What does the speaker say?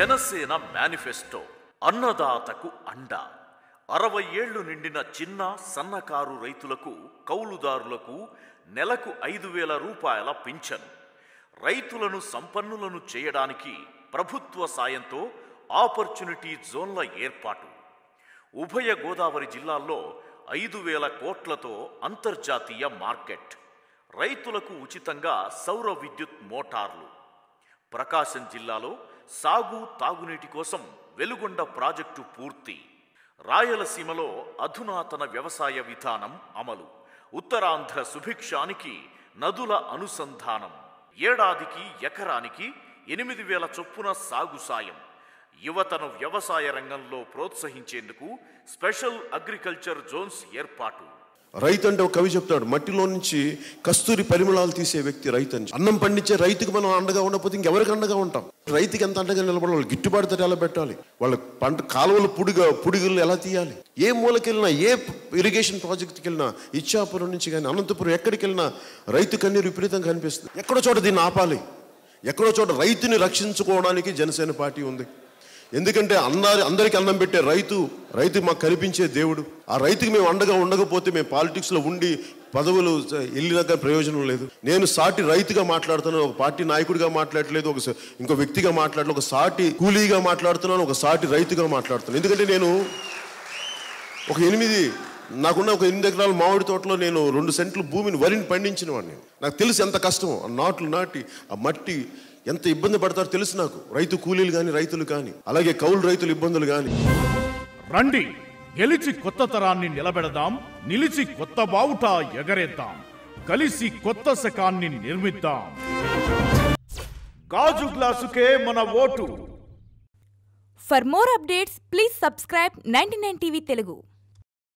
Janasena manifesto అన్నదాతకు అండ 60 ఏళ్లు నిండిన చిన్న సన్నకారు రైతులకు కౌలుదారులకు నెలకు 5,000 రూపాయల పింఛను. రైతులను సంపన్నులను చేయడానికి ప్రభుత్వ సాయంతో ఆపర్చునిటీ జోన్ల ఏర్పాటు. ఉభయ గోదావరి జిల్లాల్లో 5,000 కోట్లతో అంతర్జాతీయ మార్కెట్. రైతులకు ఉచితంగా సౌర విద్యుత్ మోటార్లు. ప్రకాశం జిల్లాలో సాగు తాగునీటి కోసం వెలుగొండ ప్రాజెక్టు పూర్తి. రాయలసీమలో అధునాతన వ్యవసాయ విధానం అమలు. ఉత్తరాంధ్ర సుభిక్షానికి నదుల అనుసంధానం. ఏడాదికి ఎకరానికి 8,000 చొప్పున సాగు సాయం. యువతను వ్యవసాయ రంగంలో ప్రోత్సహించేందుకు స్పెషల్ అగ్రికల్చర్ జోన్స్ ఏర్పాటు. రైతు అంటే ఒక కవి చెప్తాడు, మట్టిలో నుంచి కస్తూరి పరిమళాలు తీసే వ్యక్తి రైతు అని. అన్నం పండించే రైతుకు మనం అండగా ఉండకపోతే ఇంకెవరికి అండగా ఉంటాం? రైతుకి ఎంత అండగా నిలబడాలి? వాళ్ళు గిట్టుబాటు ధర ఎలా పెట్టాలి? వాళ్ళ పంట కాలువలు పుడిగులు ఎలా తీయాలి? ఏ మూలకెళ్ళినా, ఏ ఇరిగేషన్ ప్రాజెక్ట్కి వెళ్ళినా, ఇచ్చాపురం నుంచి కానీ అనంతపురం ఎక్కడికి వెళ్ళినా రైతు కన్నీరు విపరీతంగా కనిపిస్తుంది. ఎక్కడో చోట దీన్ని ఆపాలి. ఎక్కడో చోట రైతుని రక్షించుకోవడానికి జనసేన పార్టీ ఉంది. ఎందుకంటే అందరికీ అన్నం పెట్టే రైతు మాకు కనిపించే దేవుడు. ఆ రైతుకి మేము అండగా ఉండకపోతే మేము పాలిటిక్స్లో ఉండి పదవులు వెళ్ళినాక ప్రయోజనం లేదు. నేను సాటి రైతుగా మాట్లాడుతున్నాను, ఒక పార్టీ నాయకుడిగా మాట్లాడలేదు, ఇంకో వ్యక్తిగా మాట్లాడలేదు, ఒక సాటి కూలీగా మాట్లాడుతున్నాను, ఒక సాటి రైతుగా మాట్లాడుతున్నాను. ఎందుకంటే నేను నాకున్న ఒక 8 ఎకరాల మామిడి తోటలో నేను 2 సెంట్లు భూమిని వరిని పండించిన వాడిని. నాకు తెలుసు ఎంత కష్టమో. ఆ నాట్లు నాటి ఆ మట్టి ఎంత ఇబ్బంది పడతారో తెలుసు నాకు. రైతు కూలీలు కానీ, రైతులు కానీ, అలాగే కౌలు రైతుల ఇబ్బందులు కానీ. రండి, గెలిచి కొత్త తరాన్ని నిలబెడదాం, నిలిచి కొత్త బావుట ఎగరేద్దాం, కలిసి కొత్త శకాన్ని నిర్మిద్దాం. గాజు గ్లాసుకే మన vote. For more updates please subscribe 99 TV Telugu.